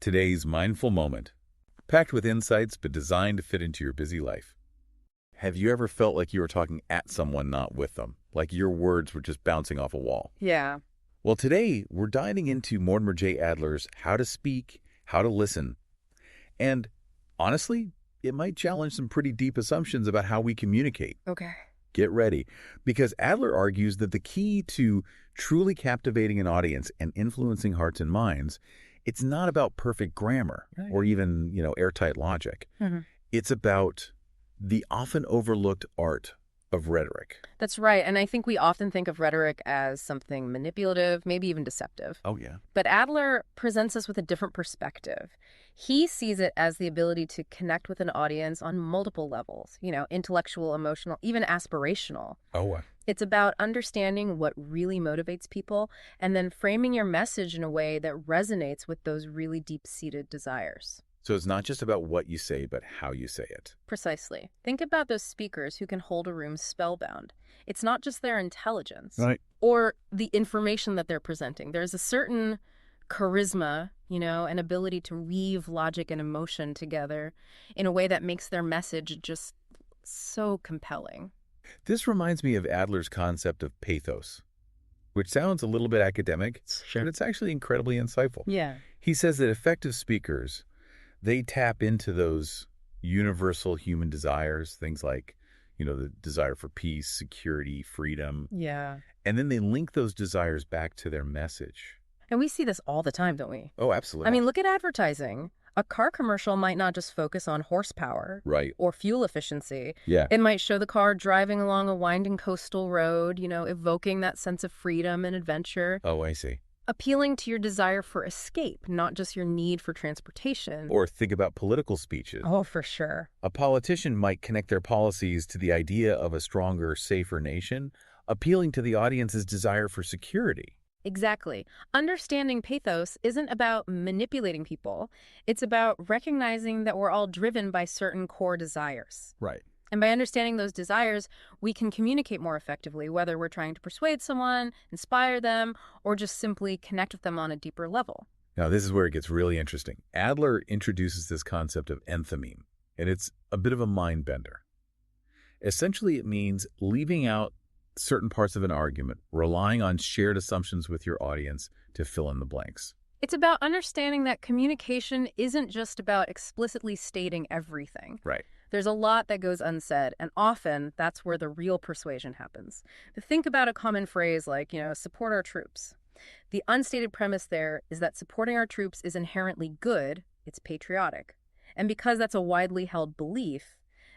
today's mindful moment, packed with insights but designed to fit into your busy life. Have you ever felt like you were talking at someone, not with them? Like your words were just bouncing off a wall? Yeah. Well, today we're diving into Mortimer J. Adler's How to Speak, How to Listen. And honestly, it might challenge some pretty deep assumptions about how we communicate. Okay. Get ready, because Adler argues that the key to truly captivating an audience and influencing hearts and minds, it's not about perfect grammar or even, airtight logic. Mm-hmm. It's about the often overlooked art of rhetoric. That's right. And I think we often think of rhetoric as something manipulative, maybe even deceptive. Oh, yeah. But Adler presents us with a different perspective. He sees it as the ability to connect with an audience on multiple levels, intellectual, emotional, even aspirational. Oh, It's about understanding what really motivates people and then framing your message in a way that resonates with those really deep-seated desires. so it's not just about what you say, but how you say it. Precisely. Think about those speakers who can hold a room spellbound. It's not just their intelligence or the information that they're presenting. There's a certain charisma, an ability to weave logic and emotion together in a way that makes their message just so compelling. This reminds me of Adler's concept of pathos, which sounds a little bit academic, Sure. but it's actually incredibly insightful. Yeah. He says that effective speakers, they tap into those universal human desires, things like, the desire for peace, security, freedom. Yeah. And then they link those desires back to their message. And we see this all the time, don't we? Oh, absolutely. I mean, look at advertising. A car commercial might not just focus on horsepower or fuel efficiency. Yeah. It might show the car driving along a winding coastal road, evoking that sense of freedom and adventure. Oh, I see. Appealing to your desire for escape, not just your need for transportation. Or think about political speeches. Oh, for sure. A politician might connect their policies to the idea of a stronger, safer nation, appealing to the audience's desire for security. Exactly. Understanding pathos isn't about manipulating people. It's about recognizing that we're all driven by certain core desires. Right. And by understanding those desires, we can communicate more effectively, whether we're trying to persuade someone, inspire them, or just simply connect with them on a deeper level. Now, this is where it gets really interesting. Adler introduces this concept of enthymeme, and it's a bit of a mind bender. Essentially, it means leaving out certain parts of an argument, relying on shared assumptions with your audience to fill in the blanks. It's about understanding that communication isn't just about explicitly stating everything. Right. There's a lot that goes unsaid, and often that's where the real persuasion happens. Think about a common phrase like, support our troops. The unstated premise there is that supporting our troops is inherently good, it's patriotic. And because that's a widely held belief,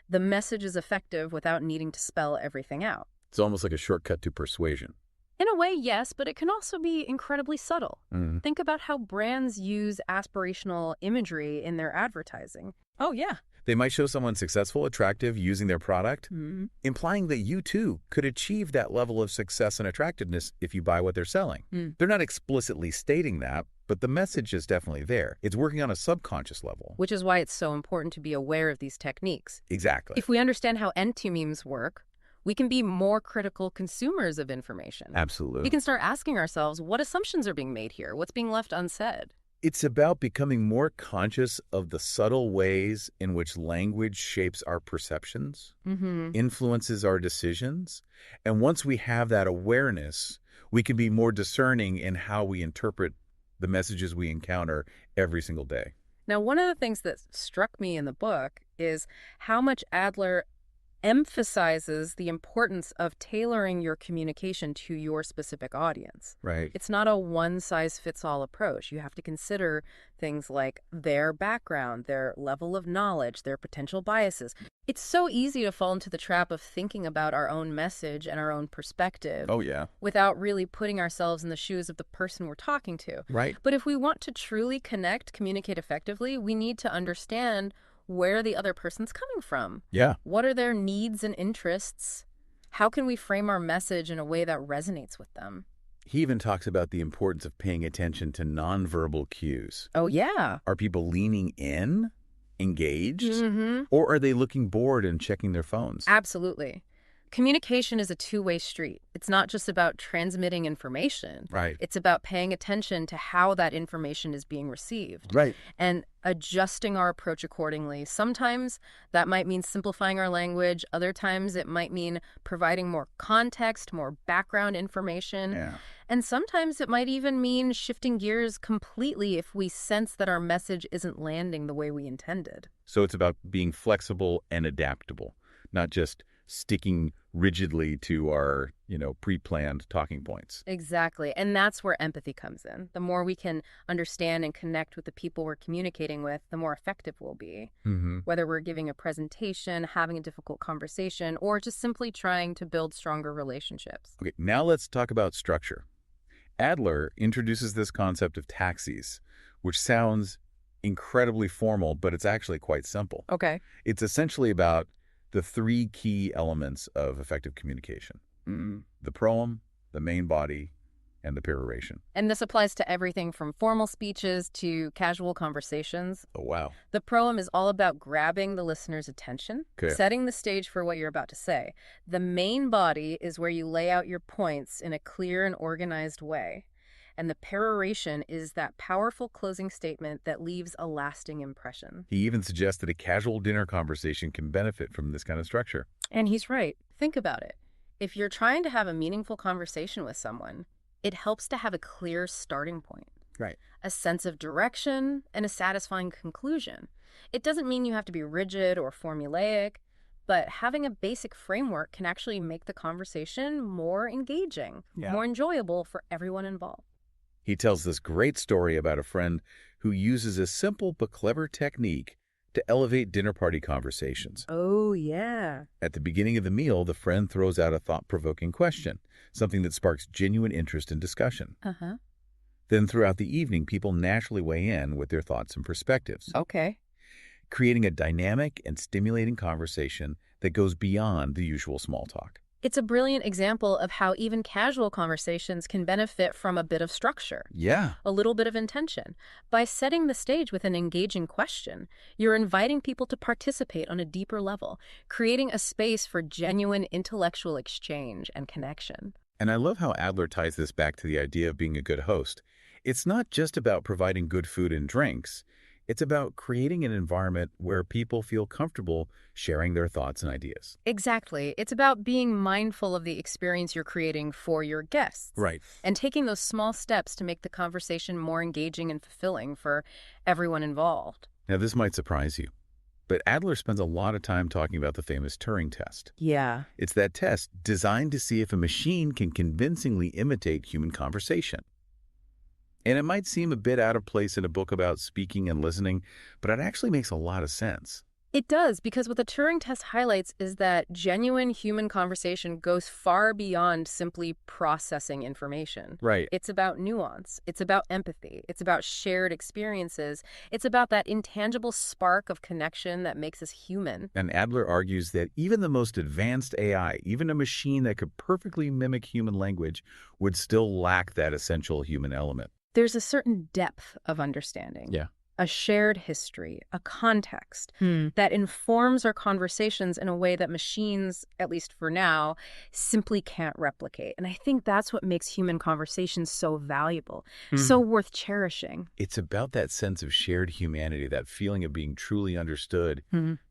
the message is effective without needing to spell everything out. It's almost like a shortcut to persuasion. In a way, yes, but it can also be incredibly subtle. Mm. Think about how brands use aspirational imagery in their advertising. Oh, yeah. They might show someone successful, attractive, using their product, implying that you, too, could achieve that level of success and attractiveness if you buy what they're selling. They're not explicitly stating that, but the message is definitely there. It's working on a subconscious level. Which is why it's so important to be aware of these techniques. Exactly. If we understand how enthymemes work, we can be more critical consumers of information. Absolutely. We can start asking ourselves, what assumptions are being made here? What's being left unsaid? It's about becoming more conscious of the subtle ways in which language shapes our perceptions, influences our decisions. And once we have that awareness, we can be more discerning in how we interpret the messages we encounter every single day. Now, one of the things that struck me in the book is how much Adler emphasizes the importance of tailoring your communication to your specific audience. Right. It's not a one-size-fits-all approach. You have to consider things like their background, their level of knowledge, their potential biases. It's so easy to fall into the trap of thinking about our own message and our own perspective. Oh, yeah. Without really putting ourselves in the shoes of the person we're talking to. Right. But if we want to truly communicate effectively, we need to understand where the other person's coming from. Yeah. What are their needs and interests? How can we frame our message in a way that resonates with them? He even talks about the importance of paying attention to nonverbal cues. Oh, yeah. Are people leaning in, engaged, or are they looking bored and checking their phones? Absolutely. Communication is a two-way street. It's not just about transmitting information. Right. It's about paying attention to how that information is being received. Right. And adjusting our approach accordingly. Sometimes that might mean simplifying our language. Other times it might mean providing more context, more background information. Yeah. And sometimes it might even mean shifting gears completely if we sense that our message isn't landing the way we intended. So it's about being flexible and adaptable, not just sticking rigidly to our, pre-planned talking points. Exactly. And that's where empathy comes in. The more we can understand and connect with the people we're communicating with, the more effective we'll be. Mm-hmm. Whether we're giving a presentation, having a difficult conversation, or just simply trying to build stronger relationships. Okay, now let's talk about structure. Adler introduces this concept of taxes, which sounds incredibly formal, but it's actually quite simple. Okay. It's essentially about the three key elements of effective communication. The proem, the main body, and the peroration. And this applies to everything from formal speeches to casual conversations. Oh, wow. The proem is all about grabbing the listener's attention, Okay. setting the stage for what you're about to say. The main body is where you lay out your points in a clear and organized way. And the peroration is that powerful closing statement that leaves a lasting impression. He even suggests that a casual dinner conversation can benefit from this kind of structure. And he's right. Think about it. If you're trying to have a meaningful conversation with someone, it helps to have a clear starting point. Right. A sense of direction, and a satisfying conclusion. It doesn't mean you have to be rigid or formulaic, but having a basic framework can actually make the conversation more engaging, more enjoyable for everyone involved. He tells this great story about a friend who uses a simple but clever technique to elevate dinner party conversations. Oh, yeah. At the beginning of the meal, the friend throws out a thought-provoking question, something that sparks genuine interest and discussion. Uh-huh. Then throughout the evening, people naturally weigh in with their thoughts and perspectives, Okay. creating a dynamic and stimulating conversation that goes beyond the usual small talk. It's a brilliant example of how even casual conversations can benefit from a bit of structure. Yeah. A little bit of intention. By setting the stage with an engaging question, you're inviting people to participate on a deeper level, creating a space for genuine intellectual exchange and connection. And I love how Adler ties this back to the idea of being a good host. It's not just about providing good food and drinks. It's about creating an environment where people feel comfortable sharing their thoughts and ideas. Exactly. It's about being mindful of the experience you're creating for your guests. Right. And taking those small steps to make the conversation more engaging and fulfilling for everyone involved. Now, this might surprise you, but Adler spends a lot of time talking about the famous Turing test. Yeah. It's that test designed to see if a machine can convincingly imitate human conversation. And it might seem a bit out of place in a book about speaking and listening, but it actually makes a lot of sense. It does, because what the Turing test highlights is that genuine human conversation goes far beyond simply processing information. Right. It's about nuance. It's about empathy. It's about shared experiences. It's about that intangible spark of connection that makes us human. And Adler argues that even the most advanced AI, even a machine that could perfectly mimic human language, would still lack that essential human element. There's a certain depth of understanding. Yeah. A shared history, a context that informs our conversations in a way that machines, at least for now, simply can't replicate. And I think that's what makes human conversations so valuable, so worth cherishing. It's about that sense of shared humanity, that feeling of being truly understood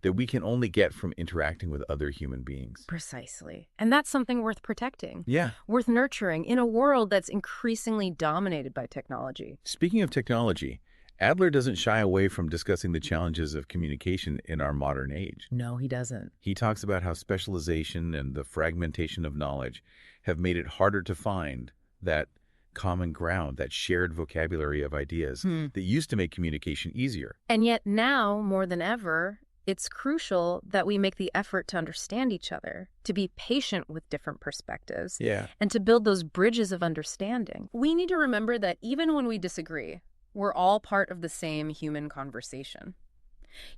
that we can only get from interacting with other human beings. Precisely. And that's something worth protecting. Yeah. Worth nurturing in a world that's increasingly dominated by technology. Speaking of technology, Adler doesn't shy away from discussing the challenges of communication in our modern age. No, he doesn't. He talks about how specialization and the fragmentation of knowledge have made it harder to find that common ground, that shared vocabulary of ideas that used to make communication easier. And yet now, more than ever, it's crucial that we make the effort to understand each other, to be patient with different perspectives, and to build those bridges of understanding. We need to remember that even when we disagree, we're all part of the same human conversation.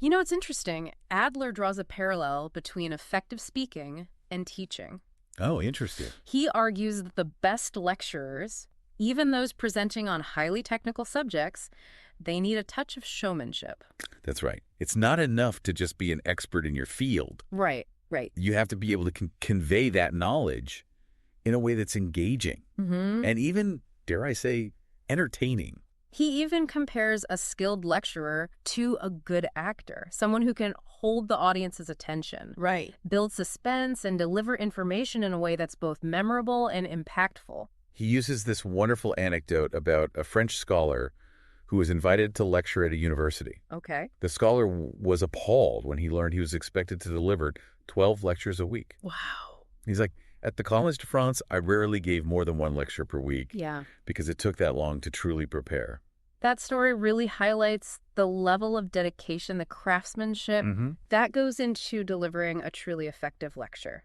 You know, it's interesting. Adler draws a parallel between effective speaking and teaching. Oh, interesting. He argues that the best lecturers, even those presenting on highly technical subjects, they need a touch of showmanship. That's right. It's not enough to just be an expert in your field. Right. Right. You have to be able to convey that knowledge in a way that's engaging and even, dare I say, entertaining. He even compares a skilled lecturer to a good actor, someone who can hold the audience's attention, Right. build suspense, and deliver information in a way that's both memorable and impactful. He uses this wonderful anecdote about a French scholar who was invited to lecture at a university. Okay. The scholar was appalled when he learned he was expected to deliver 12 lectures a week. Wow. He's like, at the Collège de France, I rarely gave more than one lecture per week Yeah. because it took that long to truly prepare. That story really highlights the level of dedication, the craftsmanship that goes into delivering a truly effective lecture.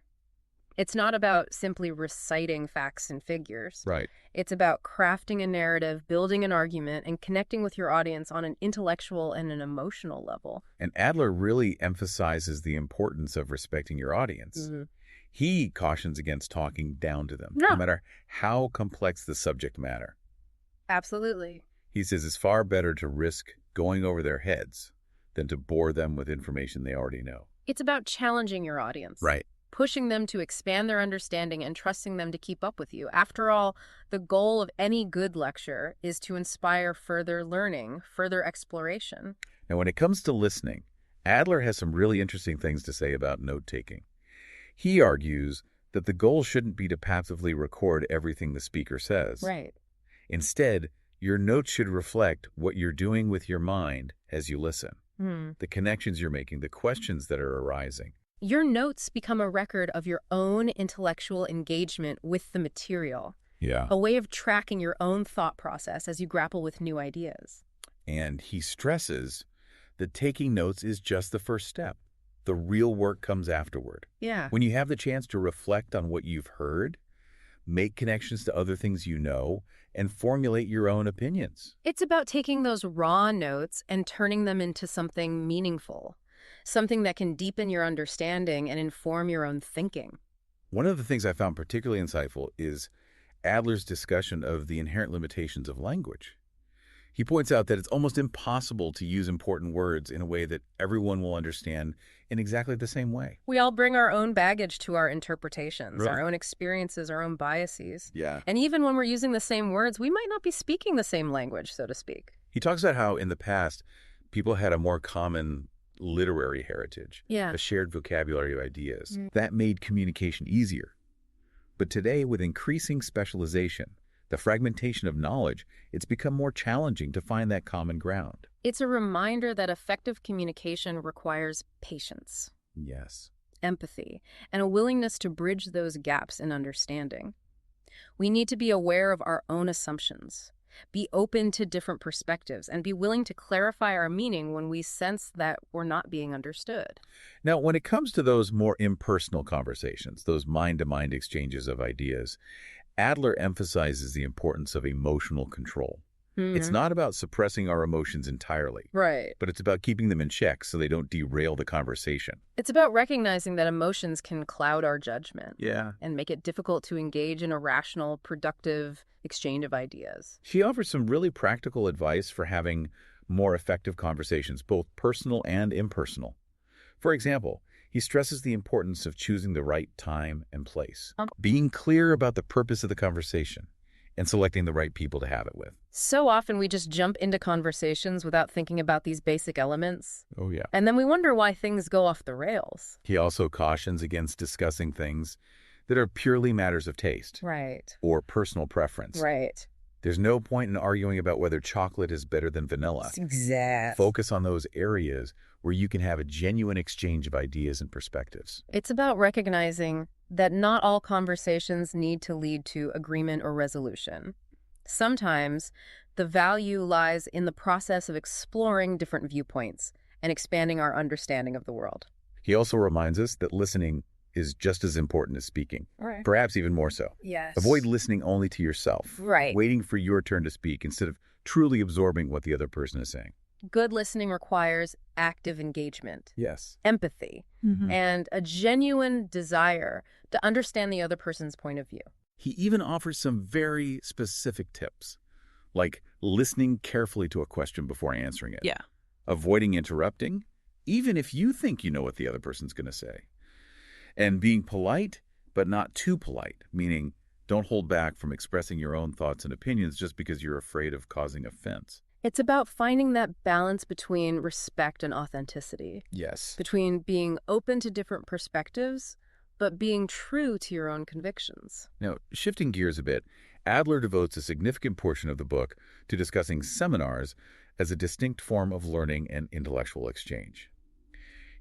It's not about simply reciting facts and figures. Right. It's about crafting a narrative, building an argument, and connecting with your audience on an intellectual and an emotional level. And Adler really emphasizes the importance of respecting your audience. He cautions against talking down to them, no matter how complex the subject matter. Absolutely. He says it's far better to risk going over their heads than to bore them with information they already know. It's about challenging your audience. Right. Pushing them to expand their understanding and trusting them to keep up with you. After all, the goal of any good lecture is to inspire further learning, further exploration. Now, when it comes to listening, Adler has some really interesting things to say about note-taking. He argues that the goal shouldn't be to passively record everything the speaker says. Right. Instead, your notes should reflect what you're doing with your mind as you listen, the connections you're making, the questions that are arising. Your notes become a record of your own intellectual engagement with the material. Yeah. A way of tracking your own thought process as you grapple with new ideas. And he stresses that taking notes is just the first step. The real work comes afterward. Yeah. When you have the chance to reflect on what you've heard, make connections to other things you know, and formulate your own opinions. It's about taking those raw notes and turning them into something meaningful, something that can deepen your understanding and inform your own thinking. One of the things I found particularly insightful is Adler's discussion of the inherent limitations of language. He points out that it's almost impossible to use important words in a way that everyone will understand in exactly the same way. We all bring our own baggage to our interpretations, Right. our own experiences, our own biases. Yeah. And even when we're using the same words, we might not be speaking the same language, so to speak. He talks about how in the past, people had a more common literary heritage, Yeah. a shared vocabulary of ideas. That made communication easier. But today, with increasing specialization, the fragmentation of knowledge, it's become more challenging to find that common ground. It's a reminder that effective communication requires patience, Yes. empathy, and a willingness to bridge those gaps in understanding. We need to be aware of our own assumptions, be open to different perspectives, and be willing to clarify our meaning when we sense that we're not being understood. Now, when it comes to those more impersonal conversations, those mind-to-mind exchanges of ideas, Adler emphasizes the importance of emotional control. It's not about suppressing our emotions entirely, Right. but it's about keeping them in check so they don't derail the conversation. It's about recognizing that emotions can cloud our judgment. Yeah. And make it difficult to engage in a rational, productive exchange of ideas. She offers some really practical advice for having more effective conversations, both personal and impersonal. For example, he stresses the importance of choosing the right time and place, being clear about the purpose of the conversation, and selecting the right people to have it with. So often we just jump into conversations without thinking about these basic elements. Oh, yeah. And then we wonder why things go off the rails. He also cautions against discussing things that are purely matters of taste Right. or personal preference. Right. There's no point in arguing about whether chocolate is better than vanilla. Exactly. Focus on those areas where you can have a genuine exchange of ideas and perspectives. It's about recognizing that not all conversations need to lead to agreement or resolution. Sometimes the value lies in the process of exploring different viewpoints and expanding our understanding of the world. He also reminds us that listening is just as important as speaking, Right. perhaps even more so. Yes. Avoid listening only to yourself, Right. waiting for your turn to speak instead of truly absorbing what the other person is saying. Good listening requires active engagement, Yes. empathy, and a genuine desire to understand the other person's point of view. He even offers some very specific tips, like listening carefully to a question before answering it. Yeah. Avoiding interrupting, even if you think you know what the other person's going to say. And being polite, but not too polite, meaning don't hold back from expressing your own thoughts and opinions just because you're afraid of causing offense. It's about finding that balance between respect and authenticity, Yes. between being open to different perspectives, but being true to your own convictions. Now, shifting gears a bit, Adler devotes a significant portion of the book to discussing seminars as a distinct form of learning and intellectual exchange.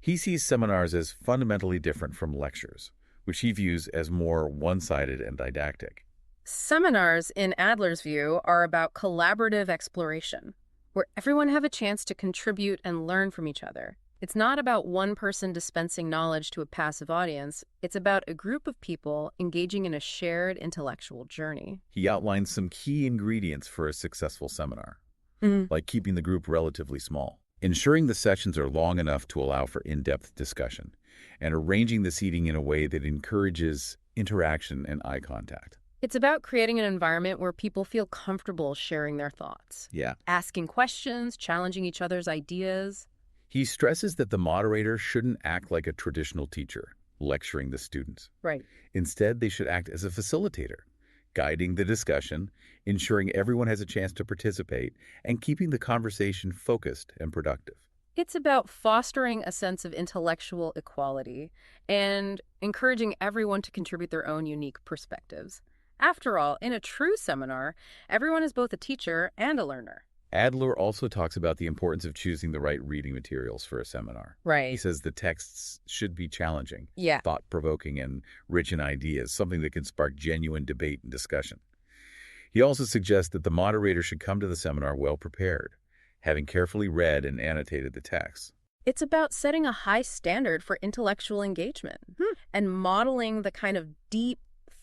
He sees seminars as fundamentally different from lectures, which he views as more one-sided and didactic. Seminars, in Adler's view, are about collaborative exploration, where everyone have a chance to contribute and learn from each other. It's not about one person dispensing knowledge to a passive audience. It's about a group of people engaging in a shared intellectual journey. He outlines some key ingredients for a successful seminar, like keeping the group relatively small, ensuring the sessions are long enough to allow for in-depth discussion, and arranging the seating in a way that encourages interaction and eye contact. It's about creating an environment where people feel comfortable sharing their thoughts, Yeah. asking questions, challenging each other's ideas. He stresses that the moderator shouldn't act like a traditional teacher, lecturing the students. Right. Instead, they should act as a facilitator, guiding the discussion, ensuring everyone has a chance to participate, and keeping the conversation focused and productive. It's about fostering a sense of intellectual equality and encouraging everyone to contribute their own unique perspectives. After all, in a true seminar, everyone is both a teacher and a learner. Adler also talks about the importance of choosing the right reading materials for a seminar. Right. He says the texts should be challenging, Yeah. thought-provoking, and rich in ideas, something that can spark genuine debate and discussion. He also suggests that the moderator should come to the seminar well prepared, having carefully read and annotated the text. It's about setting a high standard for intellectual engagement and modeling the kind of deep,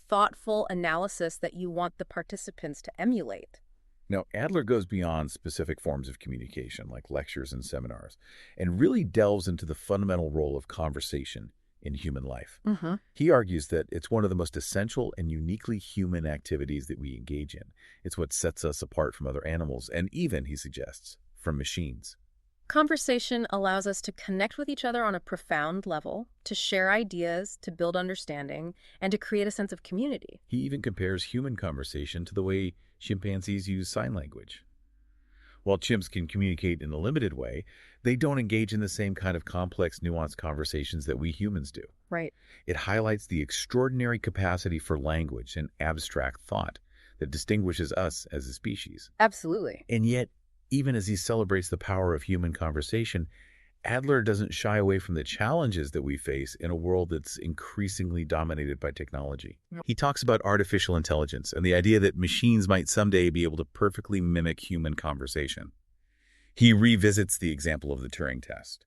thoughtful analysis that you want the participants to emulate. Now, Adler goes beyond specific forms of communication, like lectures and seminars, and really delves into the fundamental role of conversation in human life. He argues that it's one of the most essential and uniquely human activities that we engage in. It's what sets us apart from other animals, and even, he suggests, from machines. Conversation allows us to connect with each other on a profound level, to share ideas, to build understanding, and to create a sense of community. He even compares human conversation to the way chimpanzees use sign language. While chimps can communicate in a limited way, they don't engage in the same kind of complex, nuanced conversations that we humans do. Right. It highlights the extraordinary capacity for language and abstract thought that distinguishes us as a species. Absolutely. And yet, even as he celebrates the power of human conversation, Adler doesn't shy away from the challenges that we face in a world that's increasingly dominated by technology. He talks about artificial intelligence and the idea that machines might someday be able to perfectly mimic human conversation. He revisits the example of the Turing test.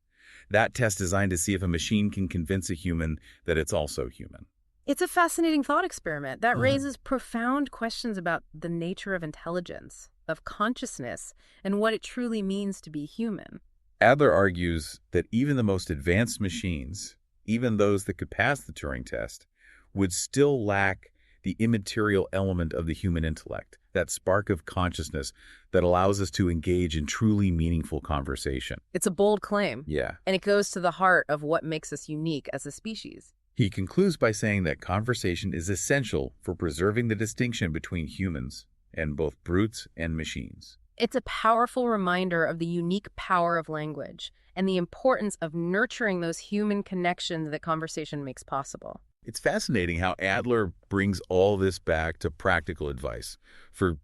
That test designed to see if a machine can convince a human that it's also human. It's a fascinating thought experiment that raises profound questions about the nature of intelligence, of consciousness, and what it truly means to be human. Adler argues that even the most advanced machines, even those that could pass the Turing test, would still lack the immaterial element of the human intellect, that spark of consciousness that allows us to engage in truly meaningful conversation. It's a bold claim. Yeah. And it goes to the heart of what makes us unique as a species. He concludes by saying that conversation is essential for preserving the distinction between humans and both brutes and machines. It's a powerful reminder of the unique power of language and the importance of nurturing those human connections that conversation makes possible. It's fascinating how Adler brings all this back to practical advice for,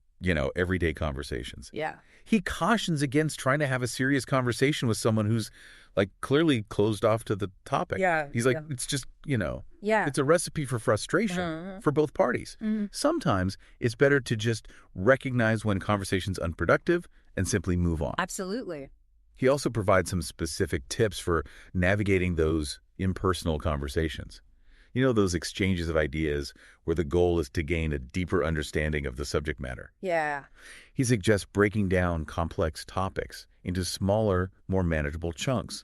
everyday conversations. Yeah. He cautions against trying to have a serious conversation with someone who's, clearly closed off to the topic. Yeah. He's like, it's just, Yeah. it's a recipe for frustration for both parties. Sometimes it's better to just recognize when conversation's unproductive and simply move on. Absolutely. He also provides some specific tips for navigating those impersonal conversations. Those exchanges of ideas where the goal is to gain a deeper understanding of the subject matter. Yeah. He suggests breaking down complex topics into smaller, more manageable chunks,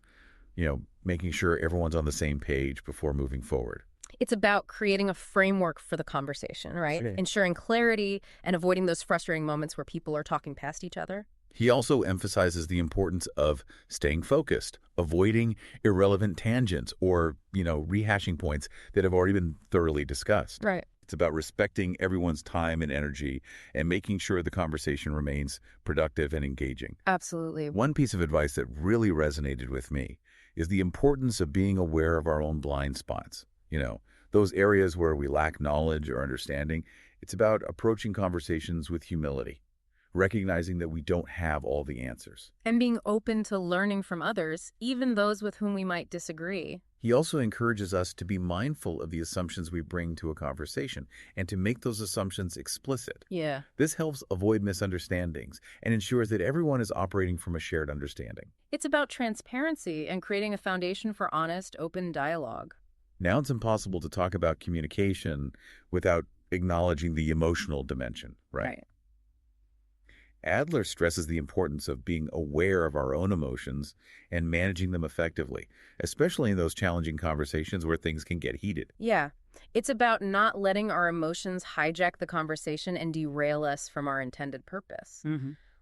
making sure everyone's on the same page before moving forward. It's about creating a framework for the conversation, right? Okay. Ensuring clarity and avoiding those frustrating moments where people are talking past each other. He also emphasizes the importance of staying focused, avoiding irrelevant tangents or, rehashing points that have already been thoroughly discussed. Right. It's about respecting everyone's time and energy and making sure the conversation remains productive and engaging. Absolutely. One piece of advice that really resonated with me is the importance of being aware of our own blind spots. Those areas where we lack knowledge or understanding. It's about approaching conversations with humility, recognizing that we don't have all the answers. And being open to learning from others, even those with whom we might disagree. He also encourages us to be mindful of the assumptions we bring to a conversation and to make those assumptions explicit. Yeah. This helps avoid misunderstandings and ensures that everyone is operating from a shared understanding. It's about transparency and creating a foundation for honest, open dialogue. Now it's impossible to talk about communication without acknowledging the emotional dimension, right? Adler stresses the importance of being aware of our own emotions and managing them effectively, especially in those challenging conversations where things can get heated. Yeah. It's about not letting our emotions hijack the conversation and derail us from our intended purpose.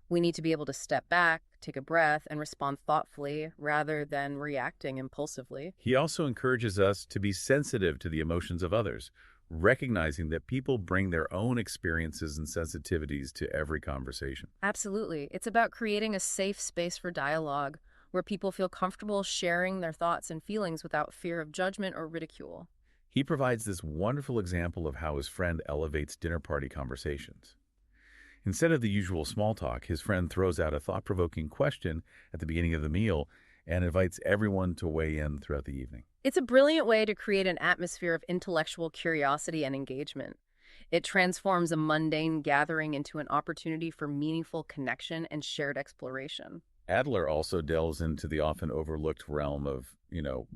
We need to be able to step back, take a breath, and respond thoughtfully rather than reacting impulsively. He also encourages us to be sensitive to the emotions of others, recognizing that people bring their own experiences and sensitivities to every conversation. Absolutely. It's about creating a safe space for dialogue where people feel comfortable sharing their thoughts and feelings without fear of judgment or ridicule. He provides this wonderful example of how his friend elevates dinner party conversations. Instead of the usual small talk, his friend throws out a thought-provoking question at the beginning of the meal and invites everyone to weigh in throughout the evening. It's a brilliant way to create an atmosphere of intellectual curiosity and engagement. It transforms a mundane gathering into an opportunity for meaningful connection and shared exploration. Adler also delves into the often overlooked realm of,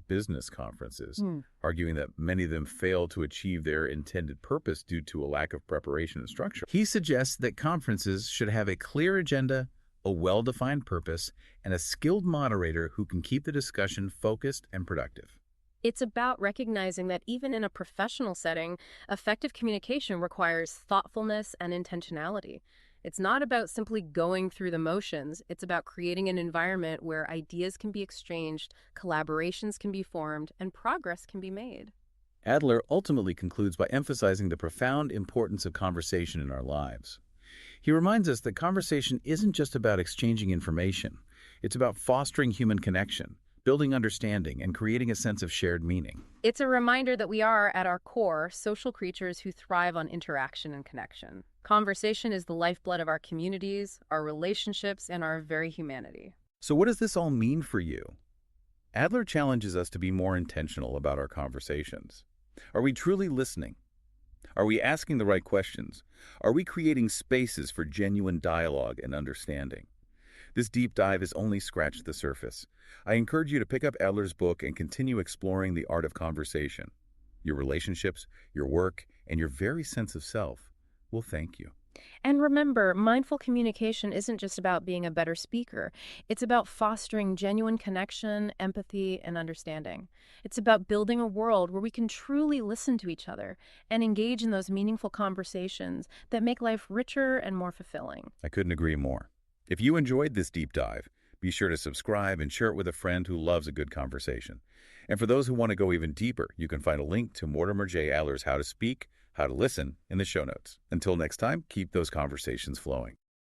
business conferences, arguing that many of them fail to achieve their intended purpose due to a lack of preparation and structure. He suggests that conferences should have a clear agenda, a well-defined purpose, and a skilled moderator who can keep the discussion focused and productive. It's about recognizing that even in a professional setting, effective communication requires thoughtfulness and intentionality. It's not about simply going through the motions. It's about creating an environment where ideas can be exchanged, collaborations can be formed, and progress can be made. Adler ultimately concludes by emphasizing the profound importance of conversation in our lives. He reminds us that conversation isn't just about exchanging information. It's about fostering human connection, building understanding, and creating a sense of shared meaning. It's a reminder that we are, at our core, social creatures who thrive on interaction and connection. Conversation is the lifeblood of our communities, our relationships, and our very humanity. So what does this all mean for you? Adler challenges us to be more intentional about our conversations. Are we truly listening? Are we asking the right questions? Are we creating spaces for genuine dialogue and understanding? This deep dive has only scratched the surface. I encourage you to pick up Adler's book and continue exploring the art of conversation. Your relationships, your work, and your very sense of self will thank you. And remember, mindful communication isn't just about being a better speaker. It's about fostering genuine connection, empathy, and understanding. It's about building a world where we can truly listen to each other and engage in those meaningful conversations that make life richer and more fulfilling. I couldn't agree more. If you enjoyed this deep dive, be sure to subscribe and share it with a friend who loves a good conversation. And for those who want to go even deeper, you can find a link to Mortimer J. Adler's How to Speak, How to Listen in the show notes. Until next time, keep those conversations flowing.